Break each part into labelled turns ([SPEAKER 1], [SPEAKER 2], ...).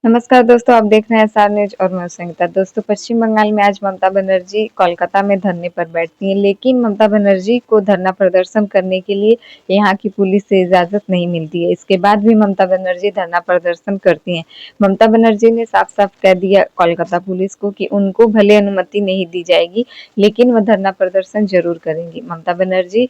[SPEAKER 1] नमस्कार दोस्तों, आप देख रहे हैं एसआर न्यूज और मैं संगीता। दोस्तों, पश्चिम बंगाल में आज ममता बनर्जी कोलकाता में धरने पर बैठती हैं, लेकिन ममता बनर्जी को धरना प्रदर्शन करने के लिए यहाँ की पुलिस से इजाजत नहीं मिलती है। इसके बाद भी ममता बनर्जी धरना प्रदर्शन करती हैं। ममता बनर्जी ने साफ साफ कह दिया कोलकाता पुलिस को कि उनको भले अनुमति नहीं दी जाएगी, लेकिन वह धरना प्रदर्शन जरूर करेंगी। ममता बनर्जी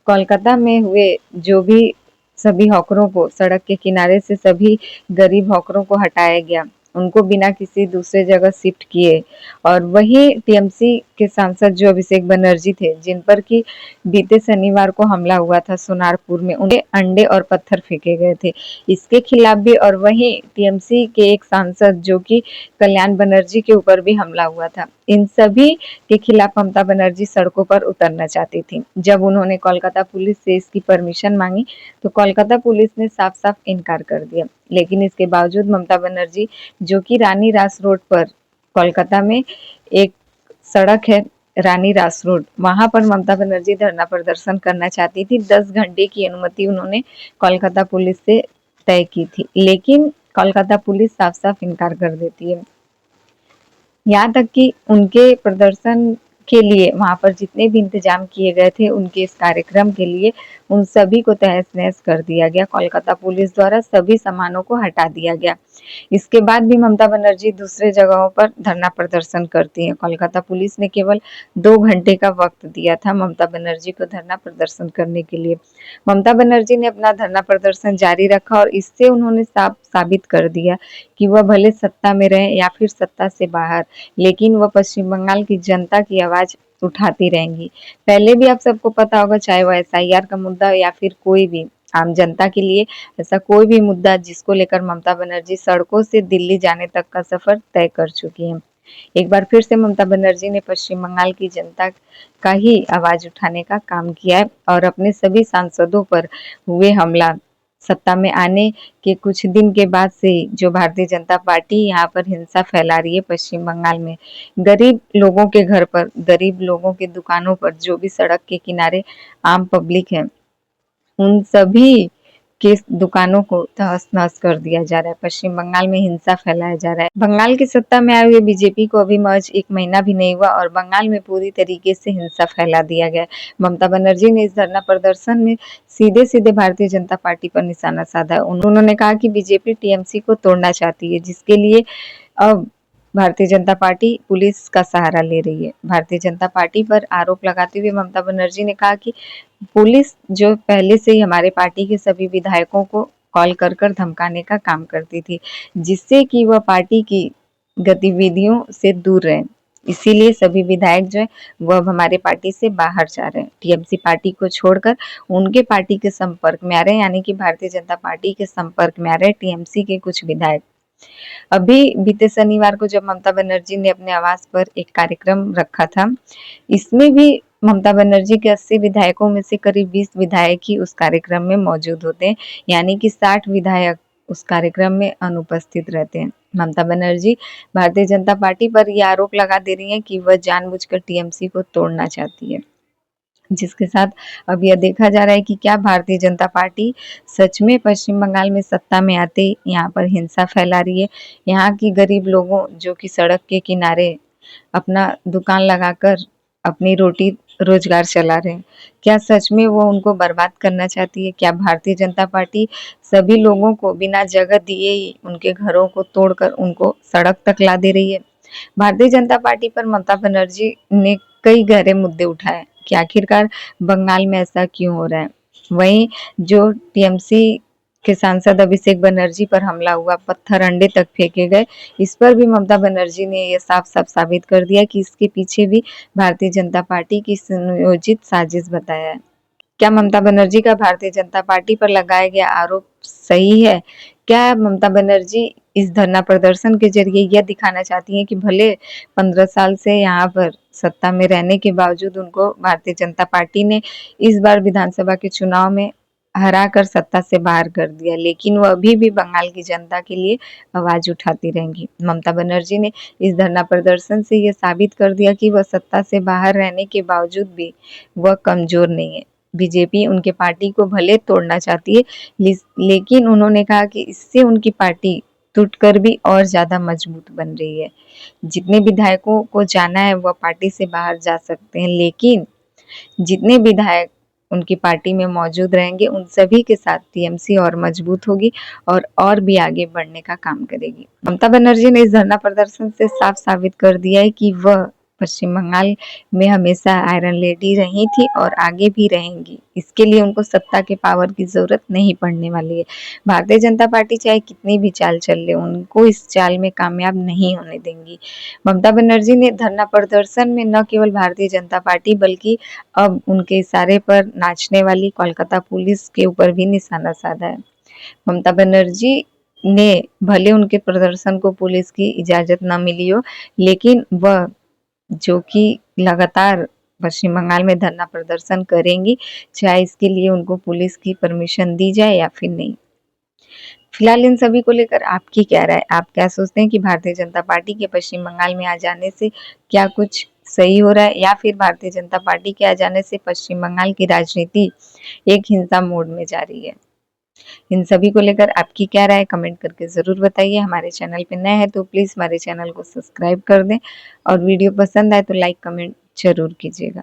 [SPEAKER 1] कोलकाता में हुए जो भी सभी हॉकरों को सड़क के किनारे से सभी गरीब हॉकरों को हटाया गया, उनको बिना किसी दूसरे जगह शिफ्ट किए। और वही टीएमसी के सांसद जो अभिषेक बनर्जी थे, जिन पर कि बीते शनिवार को हमला हुआ था सोनारपुर में, उन्हें अंडे और पत्थर फेंके गए थे, इसके खिलाफ भी। और वही टीएमसी के एक सांसद जो कि कल्याण बनर्जी के ऊपर भी हमला हुआ था, इन सभी के खिलाफ ममता बनर्जी सड़कों पर उतरना चाहती थी। जब उन्होंने कोलकाता पुलिस से इसकी परमिशन मांगी तो कोलकाता पुलिस ने साफ साफ इनकार कर दिया। लेकिन इसके बावजूद ममता बनर्जी, जो कि रानी रास रोड पर, कोलकाता में एक सड़क है रानी रास रोड, वहां पर ममता बनर्जी धरना प्रदर्शन करना चाहती थी। 10 घंटे की अनुमति उन्होंने कोलकाता पुलिस से तय की थी, लेकिन कोलकाता पुलिस साफ साफ इनकार कर देती है। यहाँ तक कि उनके प्रदर्शन के लिए वहां पर जितने भी इंतजाम किए गए थे उनके इस कार्यक्रम के लिए, उन सभी को तहस नहस कर दिया गया। कोलकाता पुलिस द्वारा सभी सामानों को हटा दिया गया। इसके बाद भी ममता बनर्जी दूसरे जगहों पर धरना प्रदर्शन करती हैं। कोलकाता पुलिस ने केवल 2 घंटे का वक्त दिया था ममता बनर्जी को धरना प्रदर्शन करने के लिए। ममता बनर्जी ने अपना धरना प्रदर्शन जारी रखा और इससे उन्होंने साफ साबित कर दिया कि वह भले सत्ता में रहे या फिर सत्ता से बाहर, लेकिन वह पश्चिम बंगाल की जनता की आवाज उठाती रहेंगी। पहले भी आप सबको पता होगा, चाहे वह एसआईआर का मुद्दा हो या फिर कोई भी आम जनता के लिए ऐसा कोई भी मुद्दा जिसको लेकर ममता बनर्जी सड़कों से दिल्ली जाने तक का सफर तय कर चुकी हैं। एक बार फिर से ममता बनर्जी ने पश्चिम बंगाल की जनता का ही आवाज उठाने का काम किया है और अपने सभी सांसदों पर हुए हमला, सत्ता में आने के कुछ दिन के बाद से जो भारतीय जनता पार्टी यहाँ पर हिंसा फैला रही है पश्चिम बंगाल में, गरीब लोगों के घर पर, गरीब लोगों के दुकानों पर, जो भी सड़क के किनारे आम पब्लिक है, उन सभी के दुकानों को तहस-नहस कर दिया जा रहा है। पश्चिम बंगाल में हिंसा फैलाया जा रहा है। बंगाल की सत्ता में आए हुए बीजेपी को अभी महज 1 महीना भी नहीं हुआ और बंगाल में पूरी तरीके से हिंसा फैला दिया गया है। ममता बनर्जी ने इस धरना प्रदर्शन में सीधे-सीधे भारतीय जनता पार्टी पर निशाना साधा है। उन्होंने कहा कि बीजेपी टीएमसी को तोड़ना चाहती है, जिसके लिए अब भारतीय जनता पार्टी पुलिस का सहारा ले रही है। भारतीय जनता पार्टी पर आरोप लगाते हुए ममता बनर्जी ने कहा कि पुलिस जो पहले से ही हमारे पार्टी के सभी विधायकों को कॉल कर कर धमकाने का काम करती थी, जिससे कि वह पार्टी की गतिविधियों से दूर रहे। इसीलिए सभी विधायक जो है वो अब हमारे पार्टी से बाहर जा रहे हैं, टीएमसी पार्टी को छोड़कर उनके पार्टी के संपर्क में आ रहे हैं, यानी कि भारतीय जनता पार्टी के संपर्क में आ रहे हैं टीएमसी के कुछ विधायक। अभी बीते शनिवार को जब ममता बनर्जी ने अपने आवास पर एक कार्यक्रम रखा था, इसमें भी ममता बनर्जी के 80 विधायकों में से करीब 20 विधायक ही उस कार्यक्रम में मौजूद होते हैं, यानी कि 60 विधायक उस कार्यक्रम में अनुपस्थित रहते हैं। ममता बनर्जी भारतीय जनता पार्टी पर यह आरोप लगा दे रही हैं कि वह जानबूझकर टीएमसी को तोड़ना चाहती है, जिसके साथ अब यह देखा जा रहा है कि क्या भारतीय जनता पार्टी सच में पश्चिम बंगाल में सत्ता में आते यहाँ पर हिंसा फैला रही है। यहाँ की गरीब लोगों जो कि सड़क के किनारे अपना दुकान लगाकर अपनी रोटी रोजगार चला रहे हैं, क्या सच में वो उनको बर्बाद करना चाहती है? क्या भारतीय जनता पार्टी सभी लोगों को बिना जगह दिए ही उनके घरों को तोड़कर उनको सड़क तक ला दे रही है? भारतीय जनता पार्टी पर ममता बनर्जी ने कई गहरे मुद्दे उठाए कि आखिरकार बंगाल में ऐसा क्यों हो रहा है। वहीं जो टीएमसी के सांसद अभिषेक बनर्जी पर हमला हुआ, पत्थर अंडे तक फेंके गए, इस पर भी ममता बनर्जी ने ये साफ साफ साबित कर दिया कि इसके पीछे भी भारतीय जनता पार्टी की सुनियोजित साजिश बताया है। क्या ममता बनर्जी का भारतीय जनता पार्टी पर लगाया गया आरोप सही है? क्या ममता बनर्जी इस धरना प्रदर्शन के जरिए यह दिखाना चाहती हैं कि भले 15 साल से यहाँ पर सत्ता में रहने के बावजूद उनको भारतीय जनता पार्टी ने इस बार विधानसभा के चुनाव में हराकर सत्ता से बाहर कर दिया, लेकिन वह अभी भी बंगाल की जनता के लिए आवाज उठाती रहेंगी। ममता बनर्जी ने इस धरना प्रदर्शन से यह साबित कर दिया कि वह सत्ता से बाहर रहने के बावजूद भी वह कमजोर नहीं है। बीजेपी उनके पार्टी को भले तोड़ना चाहती है, लेकिन उन्होंने कहा कि इससे उनकी पार्टी टूटकर भी और ज्यादा मजबूत बन रही है। जितने विधायकों को जाना है वह पार्टी से बाहर जा सकते हैं, लेकिन जितने विधायक उनकी पार्टी में मौजूद रहेंगे उन सभी के साथ टीएमसी और मजबूत होगी और भी आगे बढ़ने का काम करेगी। ममता बनर्जी ने इस धरना प्रदर्शन से साफ साबित कर दिया है कि वह पश्चिम बंगाल में हमेशा आयरन लेडी रही थी और आगे भी रहेंगी। इसके लिए उनको सत्ता के पावर की जरूरत नहीं पड़ने वाली है। भारतीय जनता पार्टी चाहे कितनी भी चाल चल ले, उनको इस चाल में कामयाब नहीं होने देंगी। ममता बनर्जी ने धरना प्रदर्शन में न केवल भारतीय जनता पार्टी बल्कि अब उनके इशारे पर नाचने वाली कोलकाता पुलिस के ऊपर भी निशाना साधा है। ममता बनर्जी ने भले उनके प्रदर्शन को पुलिस की इजाजत न मिली हो, लेकिन वह जो कि लगातार पश्चिम बंगाल में धरना प्रदर्शन करेंगी, चाहे इसके लिए उनको पुलिस की परमिशन दी जाए या फिर नहीं। फिलहाल इन सभी को लेकर आपकी क्या राय? आप क्या सोचते हैं कि भारतीय जनता पार्टी के पश्चिम बंगाल में आ जाने से क्या कुछ सही हो रहा है, या फिर भारतीय जनता पार्टी के आ जाने से पश्चिम बंगाल की राजनीति एक हिंसा मोड में जा रही है? इन सभी को लेकर आपकी क्या राय कमेंट करके ज़रूर बताइए। हमारे चैनल पे नए हैं तो प्लीज़ हमारे चैनल को सब्सक्राइब कर दें और वीडियो पसंद आए तो लाइक कमेंट ज़रूर कीजिएगा।